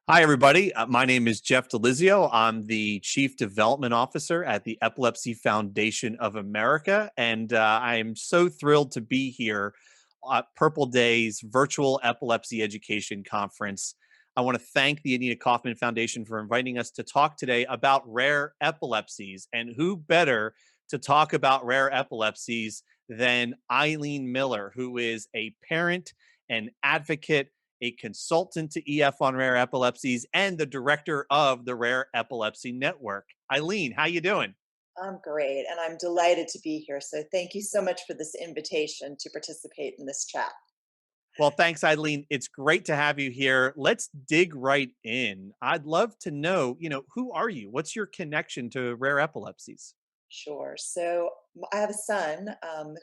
Hi, everybody. My name is Geoff DeLizzio. I'm the Chief Development Officer at the Epilepsy Foundation of America, and I am so thrilled to be here at Purple Day's virtual epilepsy education conference. I want to thank the Anita Kaufman Foundation for inviting us to talk today about rare epilepsies. And who better to talk about rare epilepsies than Ilene Miller, who is a parent and advocate, a consultant to EF on rare epilepsies, and the director of the Rare Epilepsy Network. Ilene, how you doing? I'm great, and I'm delighted to be here. So thank you so much for this invitation to participate in this chat. Well, thanks, Ilene. It's great to have you here. Let's dig right in. I'd love to know, who are you? What's your connection to rare epilepsies? Sure. So I have a son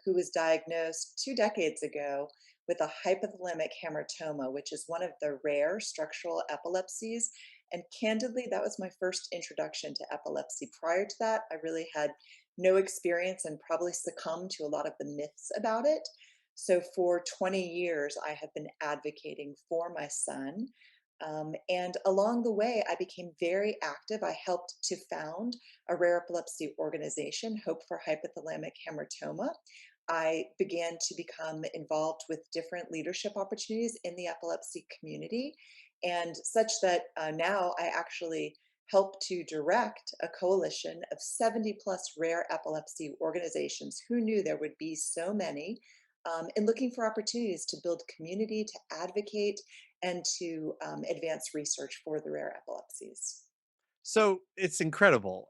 who was diagnosed 2 decades ago with a hypothalamic hamartoma, which is one of the rare structural epilepsies. And candidly, that was my first introduction to epilepsy. Prior to that, I really had no experience and probably succumbed to a lot of the myths about it. So for 20 years, I have been advocating for my son. And along the way, I became very active. I helped to found a rare epilepsy organization, Hope for Hypothalamic Hamartoma. I began to become involved with different leadership opportunities in the epilepsy community, and such that now I actually help to direct a coalition of 70 plus rare epilepsy organizations. Who knew there would be so many? And looking for opportunities to build community, to advocate, and to advance research for the rare epilepsies. So it's incredible.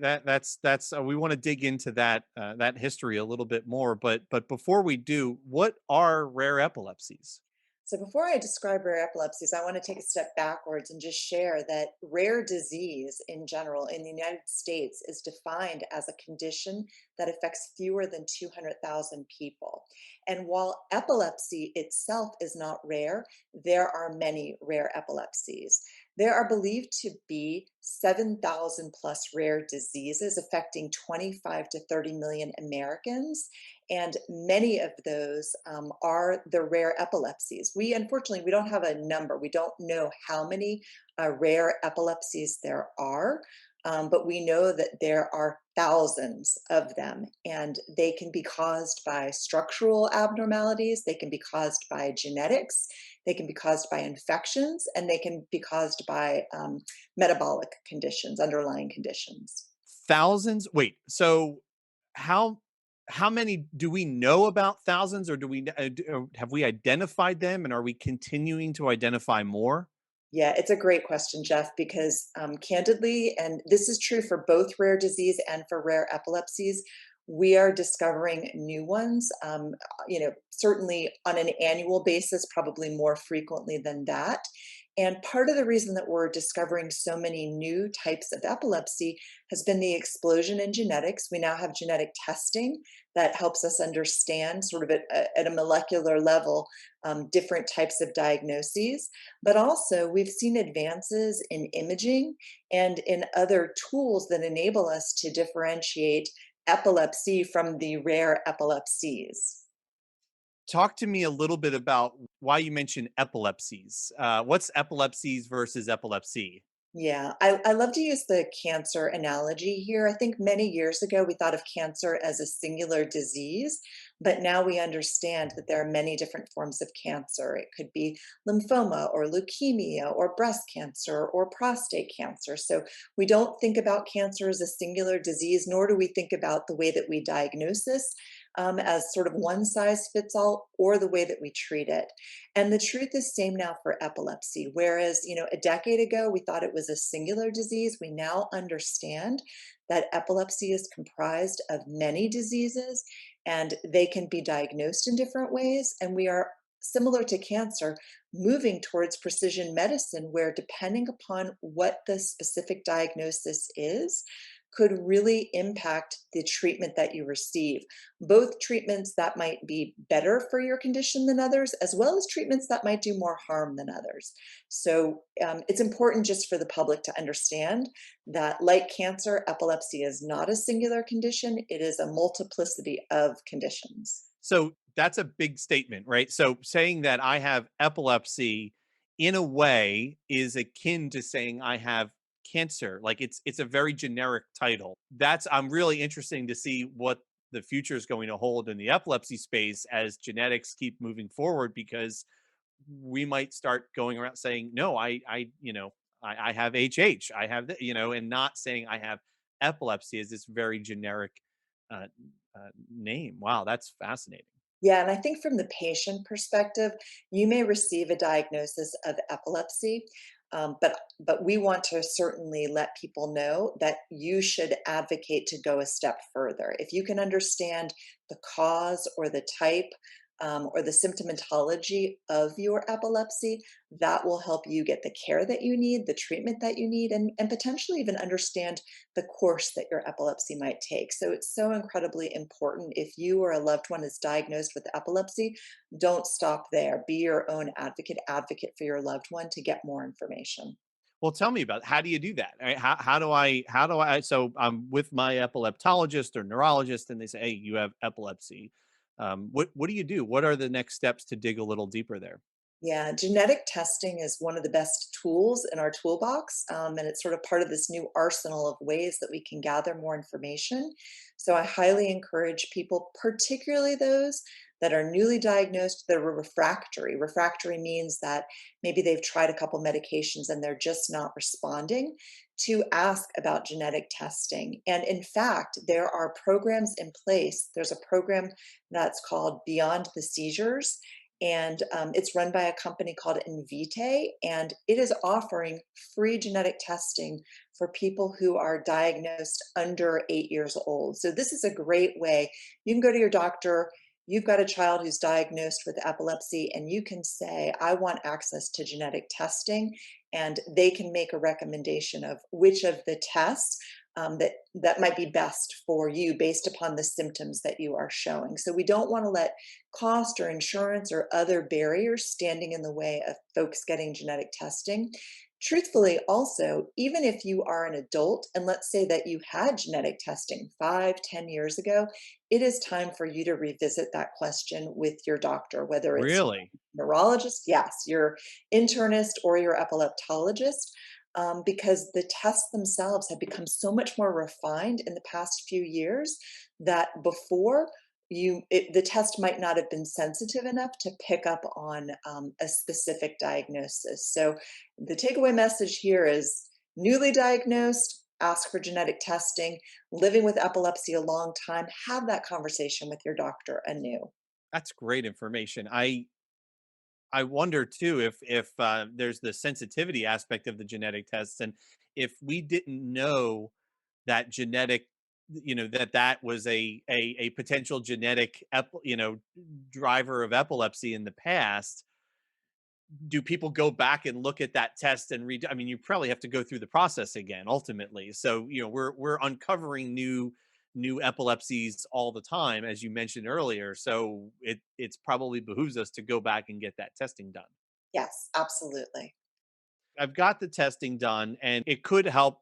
That's we want to dig into that history a little bit more, but before we do, what are rare epilepsies? So before I describe rare epilepsies, I want to take a step backwards and just share that rare disease in general in the United States is defined as a condition that affects fewer than 200,000 people. And while epilepsy itself is not rare, there are many rare epilepsies. There are believed to be 7,000 plus rare diseases affecting 25 to 30 million Americans, and many of those are the rare epilepsies. We unfortunately we don't have a number. We don't know how many rare epilepsies there are, but we know that there are thousands of them, and they can be caused by structural abnormalities. They can be caused by genetics. They can be caused by infections, and they can be caused by metabolic conditions, underlying conditions. Thousands? Wait, so how how many do we know about thousands, or do we have we identified them, and are we continuing to identify more? Yeah, it's a great question, Jeff, because candidly, and this is true for both rare disease and for rare epilepsies, we are discovering new ones, certainly on an annual basis, probably more frequently than that. And part of the reason that we're discovering so many new types of epilepsy has been the explosion in genetics. We now have genetic testing that helps us understand, sort of at a molecular level, different types of diagnoses. But also, we've seen advances in imaging and in other tools that enable us to differentiate epilepsy from the rare epilepsies. Talk to me a little bit about why you mentioned epilepsies. What's epilepsies versus epilepsy? Yeah, I love to use the cancer analogy here. I think many years ago we thought of cancer as a singular disease, but now we understand that there are many different forms of cancer. It could be lymphoma or leukemia or breast cancer or prostate cancer. So we don't think about cancer as a singular disease, nor do we think about the way that we diagnose this as sort of one size fits all, or the way that we treat it. And the truth is same now for epilepsy. Whereas, a decade ago we thought it was a singular disease, we now understand that epilepsy is comprised of many diseases and they can be diagnosed in different ways. And we are, similar to cancer, moving towards precision medicine where, depending upon what the specific diagnosis is, could really impact the treatment that you receive. Both treatments that might be better for your condition than others, as well as treatments that might do more harm than others. So it's important just for the public to understand that, like cancer, epilepsy is not a singular condition, it is a multiplicity of conditions. So that's a big statement, right? So saying that I have epilepsy in a way is akin to saying I have cancer. Like it's a very generic title. That's I'm really interesting to see what the future is going to hold in the epilepsy space as genetics keep moving forward because we might start going around saying, no, I have HH, I have, and not saying I have epilepsy is this very generic uh, name. Wow, that's fascinating. Yeah, and I think from the patient perspective, you may receive a diagnosis of epilepsy, but we want to certainly let people know that you should advocate to go a step further. If you can understand the cause or the type or the symptomatology of your epilepsy, that will help you get the care that you need, the treatment that you need, and potentially even understand the course that your epilepsy might take. So it's so incredibly important. If you or a loved one is diagnosed with epilepsy, don't stop there. Be your own advocate for your loved one to get more information. Well, tell me about how do you do that? How do I so I'm with my epileptologist or neurologist and they say, "Hey, you have epilepsy." What do you do? What are the next steps to dig a little deeper there? Yeah, genetic testing is one of the best tools in our toolbox, and it's sort of part of this new arsenal of ways that we can gather more information. So I highly encourage people, particularly those that are newly diagnosed, that are refractory. Refractory means that maybe they've tried a couple medications and they're just not responding, to ask about genetic testing. And in fact, there are programs in place. There's a program that's called Beyond the Seizures, and it's run by a company called Invitae, and it is offering free genetic testing for people who are diagnosed under 8 years old. So this is a great way. You can go to your doctor. You've got a child who's diagnosed with epilepsy, and you can say, I want access to genetic testing, and they can make a recommendation of which of the tests that might be best for you based upon the symptoms that you are showing. So we don't want to let cost or insurance or other barriers standing in the way of folks getting genetic testing. Truthfully, also, even if you are an adult, and let's say that you had genetic testing 5, 10 years ago, it is time for you to revisit that question with your doctor, whether it's Really? neurologist, yes, your internist, or your epileptologist, because the tests themselves have become so much more refined in the past few years that before the test might not have been sensitive enough to pick up on a specific diagnosis. So the takeaway message here is newly diagnosed, ask for genetic testing, living with epilepsy a long time, have that conversation with your doctor anew. That's great information. I wonder too if there's the sensitivity aspect of the genetic tests, and if we didn't know that genetic, that was a potential genetic, driver of epilepsy in the past. Do people go back and look at that test and read? I mean, you probably have to go through the process again ultimately. So we're uncovering new epilepsies all the time, as you mentioned earlier. So it's probably behooves us to go back and get that testing done. Yes, absolutely. I've got the testing done and it could help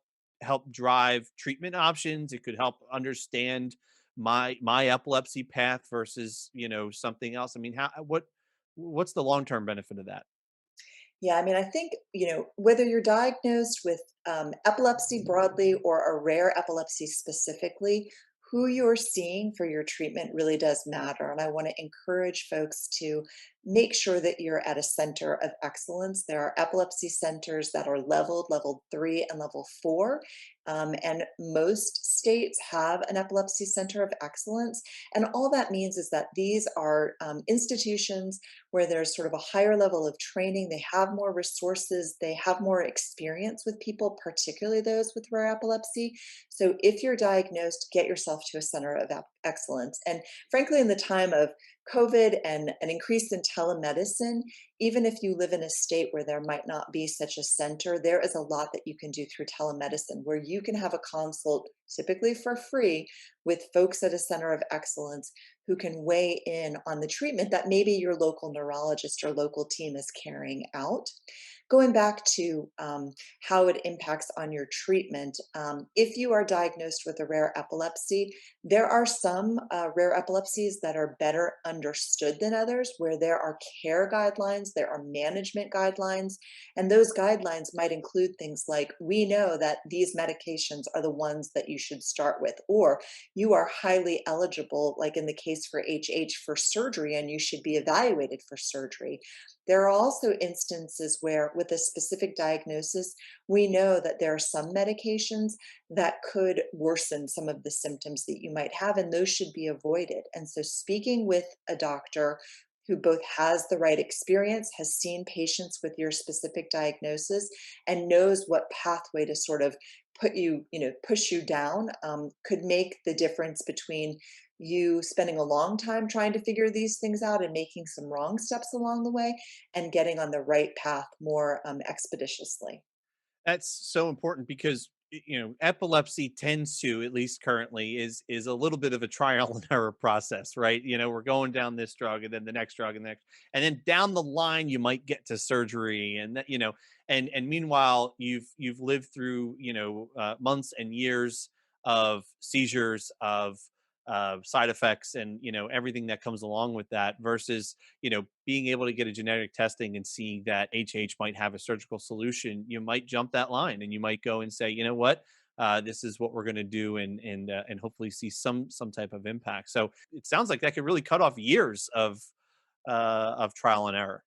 drive treatment options. It could help understand my epilepsy path versus, something else. I mean, what's the long-term benefit of that? Yeah, I mean, I think, whether you're diagnosed with epilepsy broadly or a rare epilepsy specifically, who you're seeing for your treatment really does matter. And I want to encourage folks to make sure that you're at a center of excellence. There are epilepsy centers that are level 3 and level 4. And most states have an epilepsy center of excellence. And all that means is that these are institutions where there's sort of a higher level of training. They have more resources, they have more experience with people, particularly those with rare epilepsy. So if you're diagnosed, get yourself to a center of excellence. And frankly, in the time of COVID and an increase in telemedicine, even if you live in a state where there might not be such a center, there is a lot that you can do through telemedicine where you can have a consult typically for free, with folks at a center of excellence who can weigh in on the treatment that maybe your local neurologist or local team is carrying out. Going back to how it impacts on your treatment, if you are diagnosed with a rare epilepsy, there are some rare epilepsies that are better understood than others, where there are care guidelines, there are management guidelines, and those guidelines might include things like, we know that these medications are the ones that you should start with, or you are highly eligible, like in the case for HH, for surgery, and you should be evaluated for surgery. There are also instances where, with a specific diagnosis, we know that there are some medications that could worsen some of the symptoms that you might have, and those should be avoided. And so, speaking with a doctor who both has the right experience, has seen patients with your specific diagnosis, and knows what pathway to sort of put you, push you down, could make the difference between you spending a long time trying to figure these things out and making some wrong steps along the way, and getting on the right path more expeditiously. That's so important because epilepsy tends to, at least currently, is a little bit of a trial and error process, right? We're going down this drug and then the next drug and the next, and then down the line you might get to surgery, and that and meanwhile you've lived through months and years of seizures, of side effects, and everything that comes along with that, versus being able to get a genetic testing and seeing that HH might have a surgical solution. You might jump that line and you might go and say, you know what, this is what we're going to do, and hopefully see some type of impact. So it sounds like that could really cut off years of trial and error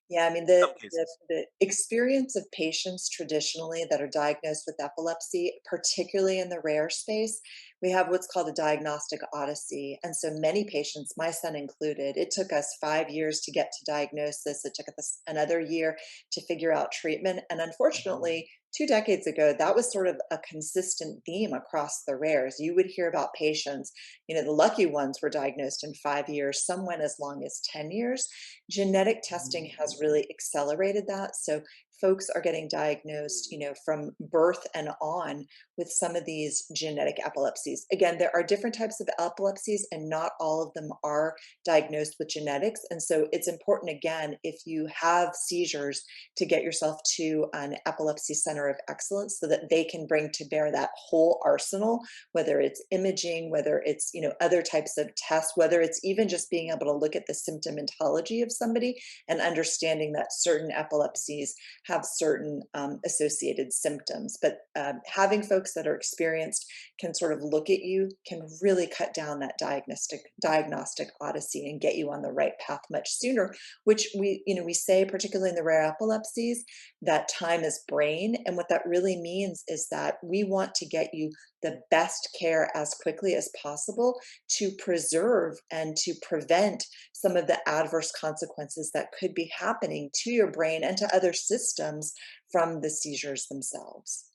Yeah, I mean, in some the cases. the experience of patients traditionally that are diagnosed with epilepsy, particularly in the rare space, we have what's called a diagnostic odyssey. And so many patients, my son included, it took us 5 years to get to diagnosis. It took us another year to figure out treatment. And unfortunately, 2 decades ago, that was sort of a consistent theme across the rares. You would hear about patients, the lucky ones were diagnosed in 5 years, some went as long as 10 years. Genetic testing has really accelerated that. So folks are getting diagnosed, from birth and on, with some of these genetic epilepsies. Again, there are different types of epilepsies, and not all of them are diagnosed with genetics. And so it's important, again, if you have seizures, to get yourself to an epilepsy center of excellence so that they can bring to bear that whole arsenal, whether it's imaging, whether it's, other types of tests, whether it's even just being able to look at the symptomatology of somebody and understanding that certain epilepsies have certain associated symptoms. But having folks that are experienced can sort of look at you, can really cut down that diagnostic odyssey and get you on the right path much sooner. Which we say, particularly in the rare epilepsies, that time is brain, and what that really means is that we want to get you the best care as quickly as possible to preserve and to prevent some of the adverse consequences that could be happening to your brain and to other systems from the seizures themselves.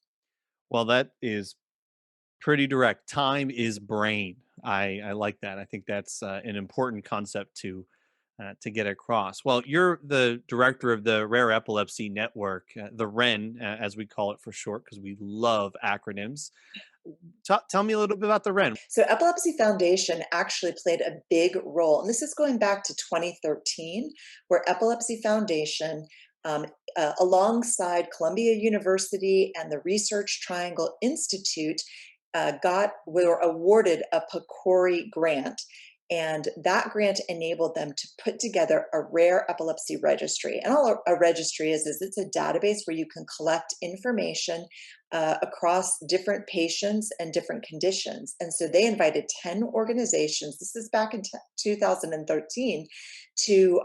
Well, that is pretty direct. Time is brain. I like that. I think that's an important concept to get across. Well, you're the director of the Rare Epilepsy Network, the REN, as we call it for short, because we love acronyms. Tell me a little bit about the REN. So, Epilepsy Foundation actually played a big role, and this is going back to 2013, where Epilepsy Foundation, alongside Columbia University and the Research Triangle Institute, were awarded a PCORI grant. And that grant enabled them to put together a rare epilepsy registry. And all a registry is it's a database where you can collect information across different patients and different conditions. And so they invited 10 organizations, this is back in 2013, to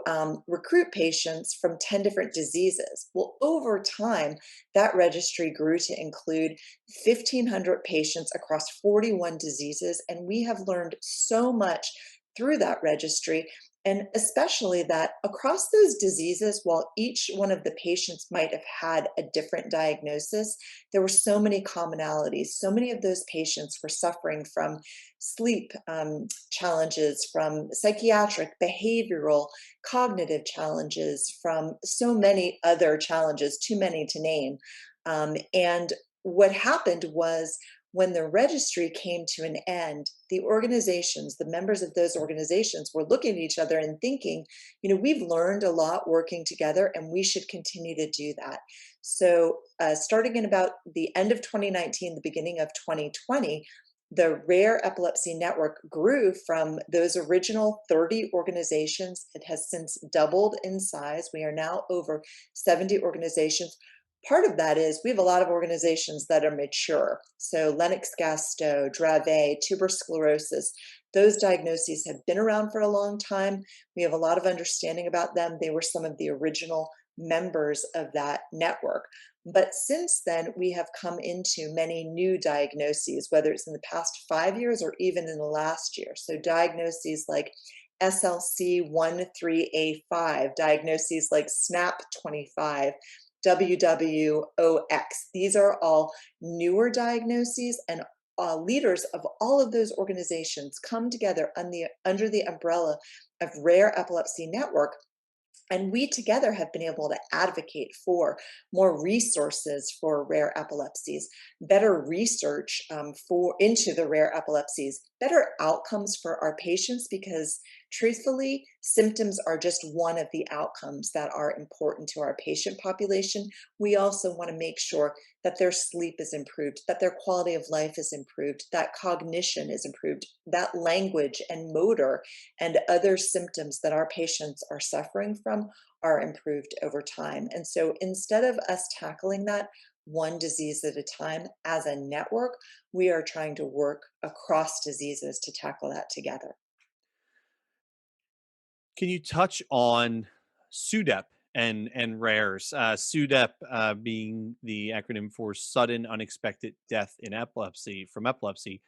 recruit patients from 10 different diseases. Well, over time, that registry grew to include 1,500 patients across 41 diseases. And we have learned so much through that registry. And especially that across those diseases, while each one of the patients might have had a different diagnosis, there were so many commonalities. So many of those patients were suffering from sleep challenges, from psychiatric, behavioral, cognitive challenges, from so many other challenges, too many to name. And what happened was, When the registry came to an end, the organizations, the members of those organizations were looking at each other and thinking, we've learned a lot working together and we should continue to do that. So, starting in about the end of 2019, the beginning of 2020, the Rare Epilepsy Network grew from those original 30 organizations. It has since doubled in size. We are now over 70 organizations. Part of that is we have a lot of organizations that are mature. So Lennox-Gastaut, Dravet, tuberous sclerosis, those diagnoses have been around for a long time. We have a lot of understanding about them. They were some of the original members of that network. But since then, we have come into many new diagnoses, whether it's in the past 5 years or even in the last year. So diagnoses like SLC13A5, diagnoses like SNAP25, WWOX. These are all newer diagnoses, and leaders of all of those organizations come together under the umbrella of Rare Epilepsy Network, and we together have been able to advocate for more resources for rare epilepsies, better research into the rare epilepsies, better outcomes for our patients, because truthfully, symptoms are just one of the outcomes that are important to our patient population. We also want to make sure that their sleep is improved, that their quality of life is improved, that cognition is improved, that language and motor and other symptoms that our patients are suffering from are improved over time. And so instead of us tackling that one disease at a time as a network, we are trying to work across diseases to tackle that together. Can you touch on SUDEP and rares? SUDEP being the acronym for sudden unexpected death in epilepsy from epilepsy.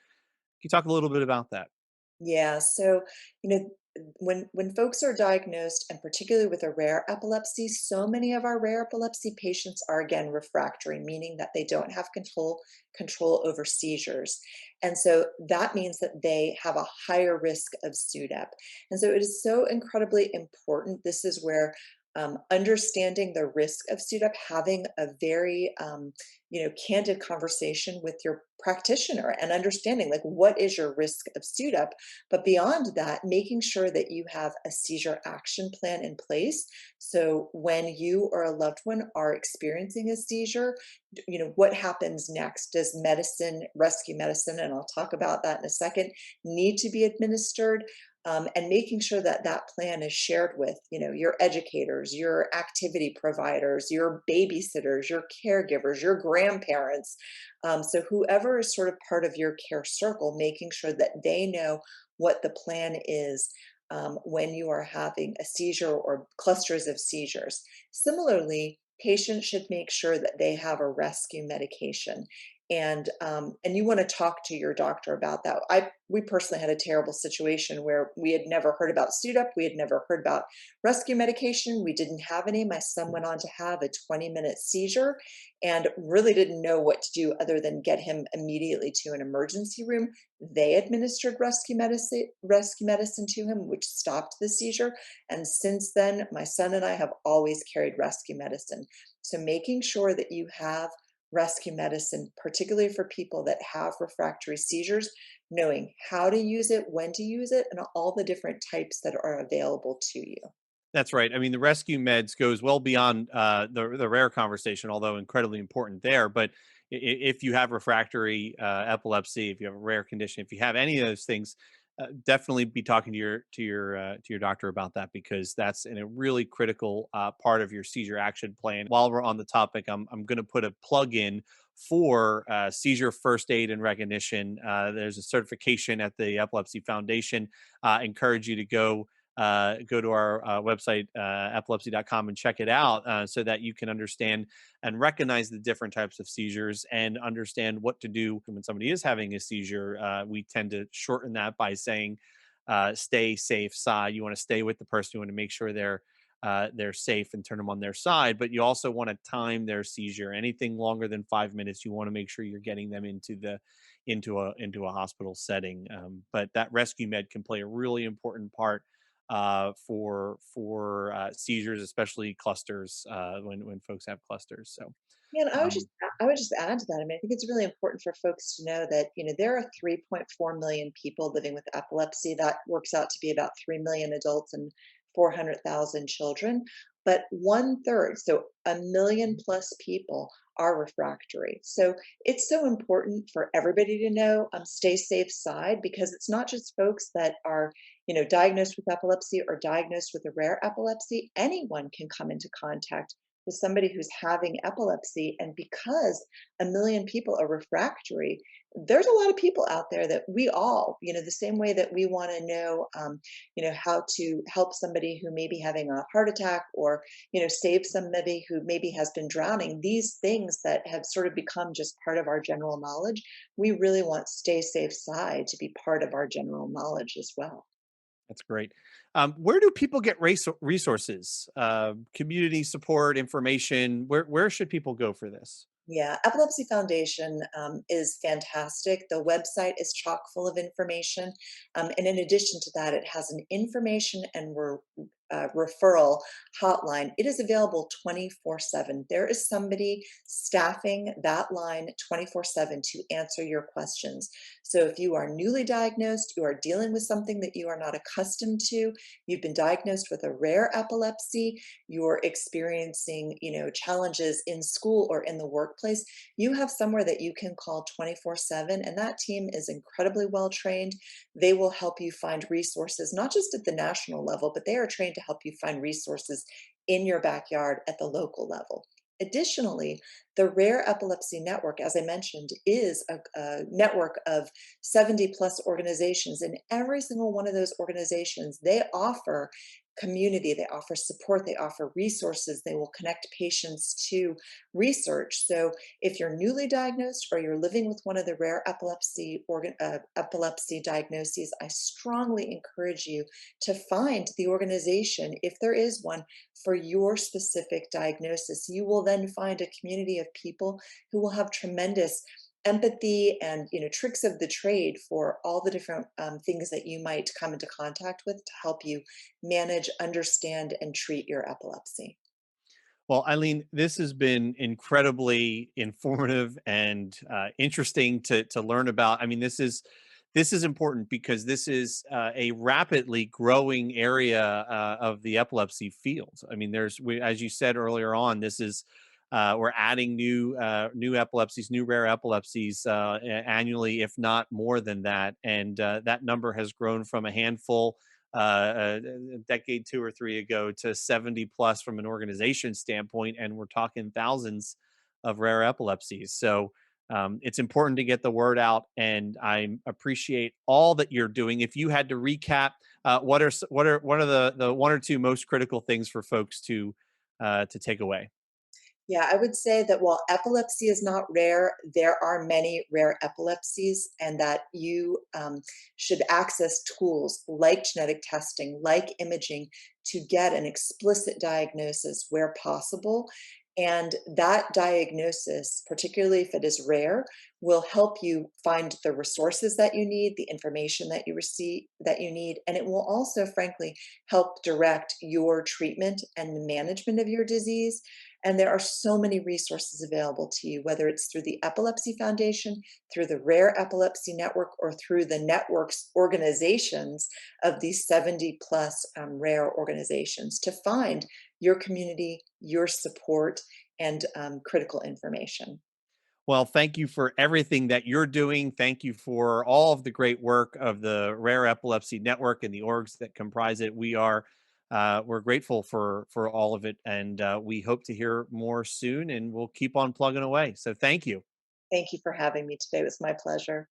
Can you talk a little bit about that? Yeah, so you know, when folks are diagnosed, and particularly with a rare epilepsy, so many of our rare epilepsy patients are again refractory, meaning that they don't have control over seizures, and so that means that they have a higher risk of SUDEP. And so it is so incredibly important. This is where understanding the risk of SUDEP, having a very candid conversation with your practitioner and understanding like what is your risk of SUDEP, but beyond that, making sure that you have a seizure action plan in place. So when you or a loved one are experiencing a seizure, what happens next? Does medicine, rescue medicine, and I'll talk about that in a second, need to be administered? And making sure that that plan is shared with your educators, your activity providers, your babysitters, your caregivers, your grandparents. So whoever is sort of part of your care circle, making sure that they know what the plan is when you are having a seizure or clusters of seizures. Similarly, patients should make sure that they have a rescue medication. And you want to talk to your doctor about that. We personally had a terrible situation where we had never heard about SUDEP, we had never heard about rescue medication, we didn't have any. My son went on to have a 20-minute seizure and really didn't know what to do other than get him immediately to an emergency room. They administered rescue medicine to him, which stopped the seizure. And since then, my son and I have always carried rescue medicine. So making sure that you have rescue medicine, particularly for people that have refractory seizures, knowing how to use it, when to use it, and all the different types that are available to you. That's right. I mean, the rescue meds goes well beyond the rare conversation, although incredibly important there. But if you have refractory epilepsy, if you have a rare condition, if you have any of those things, definitely be talking to your doctor about that, because that's a really critical part of your seizure action plan. While we're on the topic, I'm going to put a plug in for seizure first aid and recognition. There's a certification at the Epilepsy Foundation. Encourage you to go to our website, epilepsy.com, and check it out so that you can understand and recognize the different types of seizures and understand what to do when somebody is having a seizure. We tend to shorten that by saying, stay safe side. You want to stay with the person. You want to make sure they're safe and turn them on their side, but you also want to time their seizure. Anything longer than 5 minutes, you want to make sure you're getting them into a hospital setting. But that rescue med can play a really important part for seizures, especially clusters when folks have clusters. So, Yeah, and um, I would just add to that. I mean, I think it's really important for folks to know that, there are 3.4 million people living with epilepsy. That works out to be about 3 million adults and 400,000 children. But one third, so a million plus people are refractory. So it's so important for everybody to know, stay safe side, because it's not just folks that are, diagnosed with epilepsy or diagnosed with a rare epilepsy. Anyone can come into contact with somebody who's having epilepsy. And because a million people are refractory, there's a lot of people out there that we all, the same way that we want to know, how to help somebody who may be having a heart attack, or, save somebody who maybe has been drowning, these things that have sort of become just part of our general knowledge, we really want Stay Safe Side to be part of our general knowledge as well. that's great. Where do people get resources, community support, information? Where should people go for this? Yeah, Epilepsy Foundation is fantastic. The website is chock full of information. And in addition to that, it has an information and referral hotline. It is available 24/7. There is somebody staffing that line 24/7 to answer your questions. So if you are newly diagnosed, you are dealing with something that you are not accustomed to, you've been diagnosed with a rare epilepsy, you're experiencing, challenges in school or in the workplace, you have somewhere that you can call 24/7, and that team is incredibly well trained. They will help you find resources, not just at the national level, but they are trained to help you find resources in your backyard at the local level. Additionally, the Rare Epilepsy Network, as I mentioned, is a network of 70 plus organizations. And every single one of those organizations, they offer community, they offer support, they offer resources, they will connect patients to research. So if you're newly diagnosed or you're living with one of the rare epilepsy diagnoses, I strongly encourage you to find the organization, if there is one, for your specific diagnosis. You will then find a community of people who will have tremendous empathy and, tricks of the trade for all the different things that you might come into contact with to help you manage, understand, and treat your epilepsy. Well, Eileen, this has been incredibly informative and interesting to learn about. I mean, this is important because this is a rapidly growing area of the epilepsy field. I mean, as you said earlier on, this is we're adding new epilepsies, new rare epilepsies annually, if not more than that, and that number has grown from a handful a decade, 2 or 3 ago, to 70 plus from an organization standpoint, and we're talking thousands of rare epilepsies. So it's important to get the word out, and I appreciate all that you're doing. If you had to recap, what are the one or two most critical things for folks to take away? Yeah, I would say that while epilepsy is not rare, there are many rare epilepsies, and that you should access tools like genetic testing, like imaging, to get an explicit diagnosis where possible. And that diagnosis, particularly if it is rare, will help you find the resources that you need, the information that you receive that you need, and it will also, frankly, help direct your treatment and the management of your disease. And there are so many resources available to you, whether it's through the Epilepsy Foundation, through the Rare Epilepsy Network, or through the networks organizations of these 70 plus rare organizations, to find your community, your support, and critical information. Well, thank you for everything that you're doing. Thank you for all of the great work of the Rare Epilepsy Network and the orgs that comprise it. We're grateful for all of it, and we hope to hear more soon. And we'll keep on plugging away. So, thank you. Thank you for having me today. It was my pleasure.